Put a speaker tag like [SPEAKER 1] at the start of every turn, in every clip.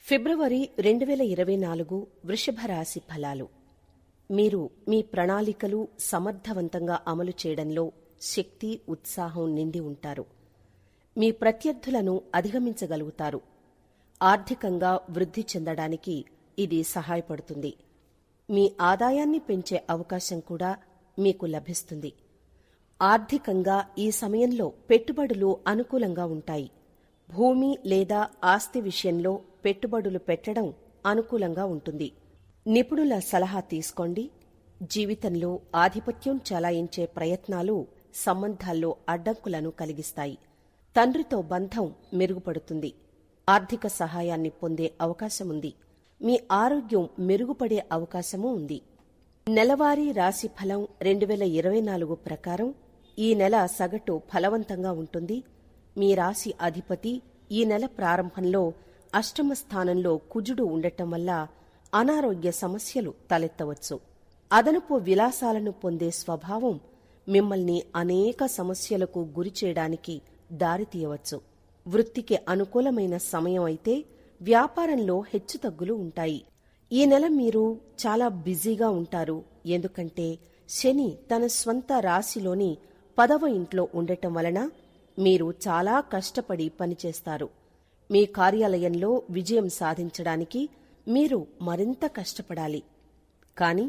[SPEAKER 1] ఫిబ్రవరి 2024 వృషభ రాశి ఫలాలు. మీరు మీ ప్రణాళికలు సమర్థవంతంగా అమలు చేయడంలో శక్తి, ఉత్సాహం నిండి ఉంటారు. మీ ప్రత్యర్థులను అధిగమించగలుగుతారు. ఆర్థికంగా వృద్ధి చెందడానికి ఇది సహాయపడుతుంది. మీ ఆదాయాన్ని పెంచే అవకాశం కూడా మీకు లభిస్తుంది. ఆర్థికంగా ఈ సమయంలో పెట్టుబడులు అనుకూలంగా ఉంటాయి. భూమి లేదా ఆస్తి విషయంలో పెట్టుబడులు పెట్టడం అనుకూలంగా ఉంటుంది. నిపుణుల సలహా తీసుకోండి. జీవితంలో ఆధిపత్యం చలాయించే ప్రయత్నాలు సంబంధాల్లో అడ్డంకులను కలిగిస్తాయి. తండ్రితో బంధం మెరుగుపడుతుంది. ఆర్థిక సహాయాన్ని పొందే అవకాశముంది. మీ ఆరోగ్యం మెరుగుపడే అవకాశమూ ఉంది. నెలవారీ రాశి ఫలం 2024 ప్రకారం ఈ నెల సగటు ఫలవంతంగా ఉంటుంది. మీ రాశి అధిపతి ఈ నెల ప్రారంభంలో అష్టమ స్థానంలో కుజుడు ఉండటం వల్ల అనారోగ్య సమస్యలు తలెత్తవచ్చు. అదనపు విలాసాలను పొందే స్వభావం మిమ్మల్ని అనేక సమస్యలకు గురిచేయడానికి దారితీయవచ్చు. వృత్తికి అనుకూలమైన సమయం అయితే వ్యాపారంలో హెచ్చుతగ్గులు ఉంటాయి. ఈ నెల మీరు చాలా బిజీగా ఉంటారు. ఎందుకంటే శని తన స్వంత రాశిలోని 10వ ఇంట్లో ఉండటం వలన మీరు చాలా కష్టపడి పనిచేస్తారు. మీ కార్యాలయంలో విజయం సాధించడానికి మీరు మరింత కష్టపడాలి. కాని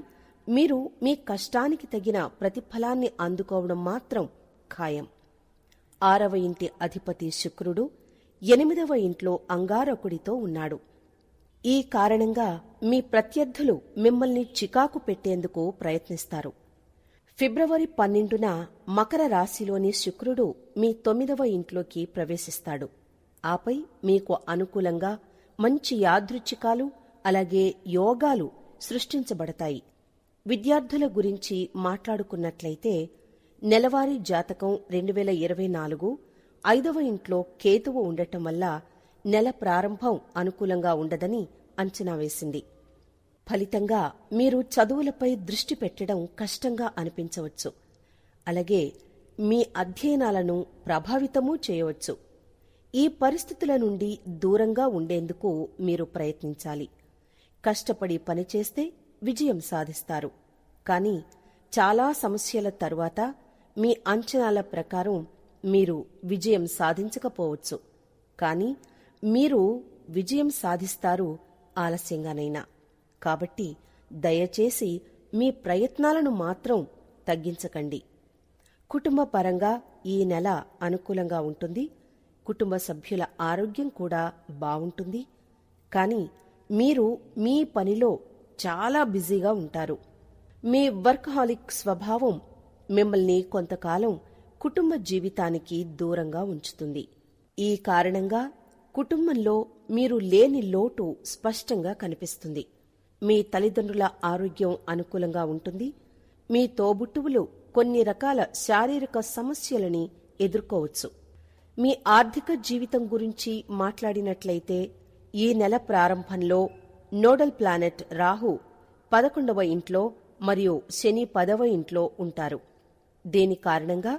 [SPEAKER 1] మీరు మీ కష్టానికి తగిన ప్రతిఫలాన్ని అందుకోవడం మాత్రం ఖాయం. 6వ ఇంటి అధిపతి శుక్రుడు 8వ ఇంట్లో అంగారకుడితో ఉన్నాడు. ఈ కారణంగా మీ ప్రత్యర్థులు మిమ్మల్ని చికాకు పెట్టేందుకు ప్రయత్నిస్తారు. ఫిబ్రవరి 12న మకర రాశిలోని శుక్రుడు మీ 9వ ఇంట్లోకి ప్రవేశిస్తాడు. ఆపై మీకు అనుకూలంగా మంచి యాదృచ్ఛికాలు అలాగే యోగాలు సృష్టించబడతాయి. విద్యార్థుల గురించి మాట్లాడుకున్నట్లయితే నెలవారీ జాతకం 2024 5వ ఇంట్లో కేతువు ఉండటం వల్ల నెల ప్రారంభం అనుకూలంగా ఉండదని అంచనా వేసింది. ఫలితంగా మీరు చదువులపై దృష్టి పెట్టడం కష్టంగా అనిపించవచ్చు. అలాగే మీ అధ్యయనాలను ప్రభావితమూ చేయవచ్చు. ఈ పరిస్థితుల నుండి దూరంగా ఉండేందుకు మీరు ప్రయత్నించాలి. కష్టపడి పనిచేస్తే విజయం సాధిస్తారు. కానీ చాలా సమస్యల తరువాత మీ అంచనాల ప్రకారం మీరు విజయం సాధించకపోవచ్చు. కానీ మీరు విజయం సాధిస్తారు ఆలస్యంగానైనా. కాబట్టి దయచేసి మీ ప్రయత్నాలను మాత్రం తగ్గించకండి. కుటుంబ పరంగా ఈ నెల అనుకూలంగా ఉంటుంది. కుటుంబ సభ్యుల ఆరోగ్యం కూడా బావుంటుంది. కానీ మీరు మీ పనిలో చాలా బిజీగా ఉంటారు. మీ వర్కహాలిక్ స్వభావం మిమ్మల్ని కొంతకాలం కుటుంబ జీవితానికి దూరంగా ఉంచుతుంది. ఈ కారణంగా కుటుంబంలో మీరు లేని లోటు స్పష్టంగా కనిపిస్తుంది. మీ తల్లిదండ్రుల ఆరోగ్యం అనుకూలంగా ఉంటుంది. మీ తోబుట్టువులు కొన్ని రకాల శారీరక సమస్యలని ఎదుర్కోవచ్చు. మీ ఆర్థిక జీవితం గురించి మాట్లాడినట్లయితే ఈ నెల ప్రారంభంలో నోడల్ ప్లానెట్ రాహు 11వ ఇంట్లో మరియు శని 10వ ఇంట్లో ఉంటారు. దీని కారణంగా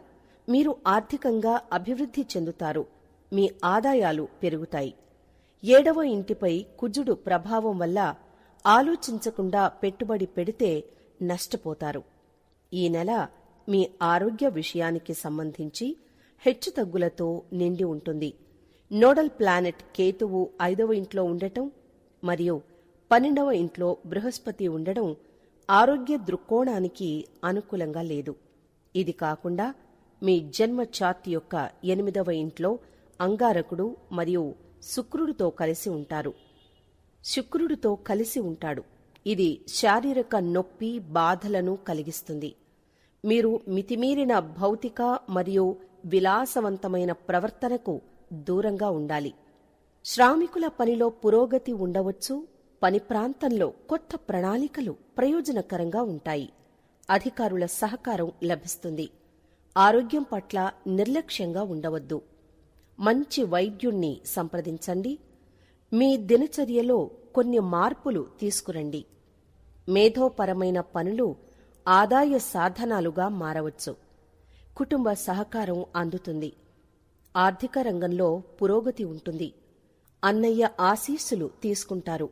[SPEAKER 1] మీరు ఆర్థికంగా అభివృద్ధి చెందుతారు. మీ ఆదాయాలు పెరుగుతాయి. 7వ ఇంటిపై కుజుడు ప్రభావం వల్ల ఆలోచించకుండా పెట్టుబడి పెడితే నష్టపోతారు. ఈ నెల మీ ఆరోగ్య విషయానికి సంబంధించి హెచ్చుతగ్గులతో నిండి ఉంటుంది. నోడల్ ప్లానెట్ కేతువు 5వ ఇంట్లో ఉండటం మరియు 12వ ఇంట్లో బృహస్పతి ఉండడం ఆరోగ్య దృక్కోణానికి అనుకూలంగా లేదు. ఇది కాకుండా మీ జన్మ చార్ట్ యొక్క 8వ ఇంట్లో అంగారకుడు మరియు శుక్రుడితో కలిసి ఉంటారు. శుక్రుడితో కలిసి ఉంటాడు. ఇది శారీరక నొప్పి, బాధలను కలిగిస్తుంది. మీరు మితిమీరిన భౌతిక మరియు విలాసవంతమైన ప్రవర్తనకు దూరంగా ఉండాలి. శ్రామికుల పనిలో పురోగతి ఉండవచ్చు. పని ప్రాంతంలో కొత్త ప్రణాళికలు ప్రయోజనకరంగా ఉంటాయి. అధికారుల సహకారం లభిస్తుంది. ఆరోగ్యం పట్ల నిర్లక్ష్యంగా ఉండవద్దు. మంచి వైద్యుణ్ణి సంప్రదించండి. మీ దినచర్యలో కొన్ని మార్పులు తీసుకురండి. మేధోపరమైన పనులు ఆదాయ సాధనాలుగా మారవచ్చు. కుటుంబ సహకారం అందుతుంది. ఆర్థిక రంగంలో పురోగతి ఉంటుంది. అన్నయ్య ఆశీస్సులు తీసుకుంటారు.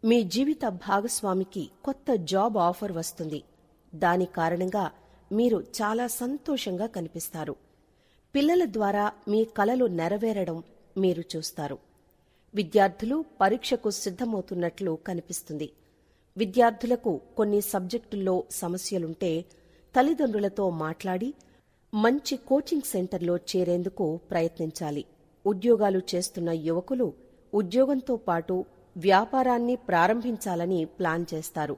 [SPEAKER 1] మీ జీవిత భాగస్వామికి కొత్త జాబ్ ఆఫర్ వస్తుంది. దాని కారణంగా మీరు చాలా సంతోషంగా కనిపిస్తారు. పిల్లల ద్వారా మీ కలలు నెరవేరడం మీరు చూస్తారు. విద్యార్థులు పరీక్షకు సిద్ధమవుతున్నట్లు కనిపిస్తుంది. విద్యార్థులకు కొన్ని సబ్జెక్టుల్లో సమస్యలుంటే తల్లిదండ్రులతో మాట్లాడి మంచి కోచింగ్ సెంటర్లో చేరేందుకు ప్రయత్నించాలి. ఉద్యోగాలు చేస్తున్న యువకులు ఉద్యోగంతో పాటు వ్యాపారాన్ని ప్రారంభించాలని ప్లాన్ చేస్తారు.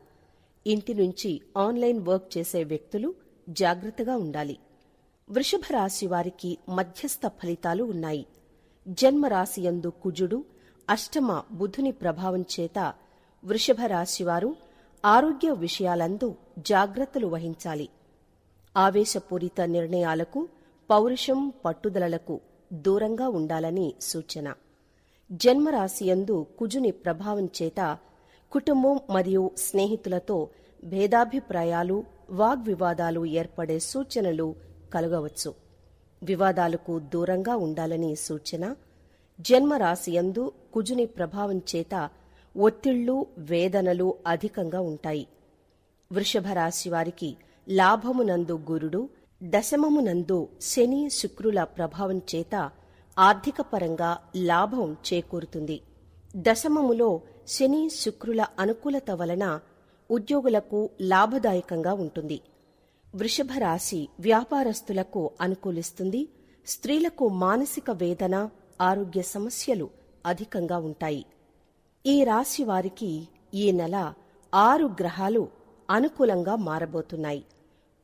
[SPEAKER 1] ఇంటి నుంచి ఆన్లైన్ వర్క్ చేసే వ్యక్తులు జాగ్రత్తగా ఉండాలి. వృషభ రాశి వారికి మధ్యస్థ ఫలితాలు ఉన్నాయి. జన్మరాశియందు కుజుడు, అష్టమ బుధుని ప్రభావం చేత వృషభ రాశివారు ఆరోగ్య విషయాలందు జాగ్రత్తలు వహించాలి. ఆవేశపూరిత నిర్ణయాలకు, పౌరుషం, పట్టుదలలకు దూరంగా ఉండాలని సూచన. జన్మరాశియందు కుజుని ప్రభావం చేత కుటుంబం మరియు స్నేహితులతో భేదాభిప్రాయాలు, వాగ్వివాదాలు ఏర్పడే సూచనలు కలుగవచ్చు. వివాదాలకు దూరంగా ఉండాలని సూచన. జన్మరాశియందు కుజుని ప్రభావం చేత ఒత్తిళ్లు, వేదనలు అధికంగా ఉంటాయి. వృషభ రాశి వారికి లాభమునందు గురుడు, దశమమునందు శని, శుక్రుల ప్రభావం చేత ఆర్థికపరంగా లాభం చేకూరుతుంది. దశమములో శని, శుక్రుల అనుకూలత వలన ఉద్యోగులకు లాభదాయకంగా ఉంటుంది. వృషభ రాశి వ్యాపారస్తులకు అనుకూలిస్తుంది. స్త్రీలకు మానసిక వేదన, ఆరోగ్య సమస్యలు అధికంగా ఉంటాయి. ఈ రాశి వారికి ఈ నెల 6 గ్రహాలు అనుకూలంగా మారబోతున్నాయి.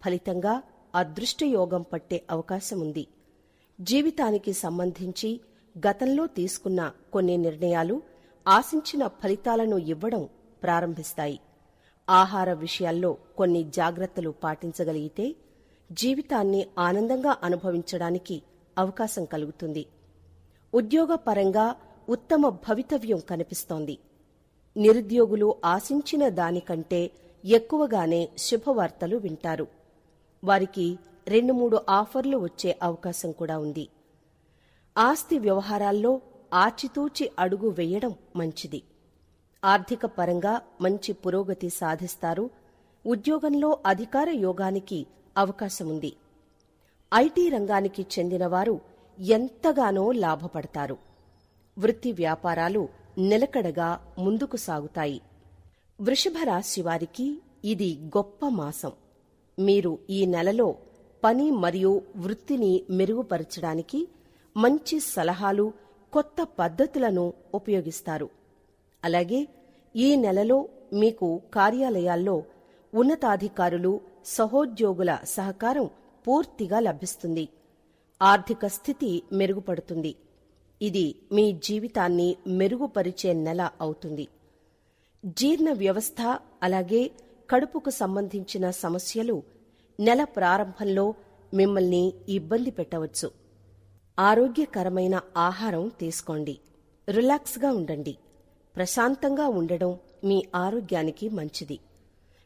[SPEAKER 1] ఫలితంగా అదృష్టయోగం పట్టే అవకాశముంది. జీవితానికి సంబంధించి గతంలో తీసుకున్న కొన్ని నిర్ణయాలు ఆశించిన ఫలితాలను ఇవ్వడం ప్రారంభిస్తాయి. ఆహార విషయాల్లో కొన్ని జాగ్రత్తలు పాటించగలిగితే జీవితాన్ని ఆనందంగా అనుభవించడానికి అవకాశం కలుగుతుంది. ఉద్యోగపరంగా ఉత్తమ భవితవ్యం కనిపిస్తోంది. నిరుద్యోగులు ఆశించిన దానికంటే ఎక్కువగానే శుభవార్తలు వింటారు. వారికి 2-3 ఆఫర్లు వచ్చే అవకాశం కూడా ఉంది. ఆస్తి వ్యవహారాల్లో ఆచితూచి అడుగు వేయడం మంచిది. ఆర్థిక పరంగా మంచి పురోగతి సాధిస్తారు. ఉద్యోగంలో అధికార యోగానికి అవకాశముంది. ఐటీ రంగానికి చెందినవారు ఎంతగానో లాభపడతారు. వృత్తి వ్యాపారాలు నిలకడగా ముందుకు సాగుతాయి. వృషభ రాశి వారికి ఇది గొప్ప మాసం. మీరు ఈ నెలలో పని మరియు వృత్తిని మెరుగుపరచడానికి మంచి సలహాలు, కొత్త పద్ధతులను ఉపయోగిస్తారు. అలాగే ఈ నెలలో మీకు కార్యాలయాల్లో ఉన్నతాధికారులు, సహోద్యోగుల సహకారం పూర్తిగా లభిస్తుంది. ఆర్థిక స్థితి మెరుగుపడుతుంది. ఇది మీ జీవితాన్ని మెరుగుపరిచే నెల అవుతుంది. జీర్ణ వ్యవస్థ అలాగే కడుపుకు సంబంధించిన సమస్యలు నెల ప్రారంభంలో మిమ్మల్ని ఇబ్బంది పెట్టవచ్చు. ఆరోగ్యకరమైన ఆహారం తీసుకోండి. రిలాక్స్గా ఉండండి. ప్రశాంతంగా ఉండడం మీ ఆరోగ్యానికి మంచిది.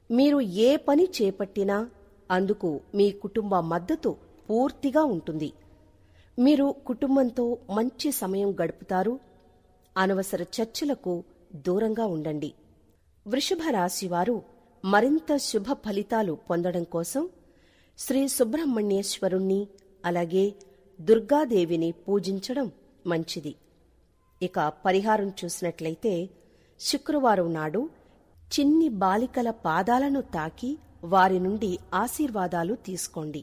[SPEAKER 1] మీరు ఏ పని చేపట్టినా అందుకు మీ కుటుంబ మద్దతు పూర్తిగా ఉంటుంది. మీరు కుటుంబంతో మంచి సమయం గడుపుతారు. అనవసర చర్చలకు దూరంగా ఉండండి. వృషభ రాశివారు మరింత శుభ ఫలితాలు పొందడం కోసం శ్రీ సుబ్రహ్మణ్యేశ్వరుణ్ణి అలాగే దుర్గాదేవిని పూజించడం మంచిది. ఇక పరిహారం చూసినట్లయితే శుక్రవారం నాడు చిన్ని బాలికల పాదాలను తాకి వారి నుండి ఆశీర్వాదాలు తీసుకోండి.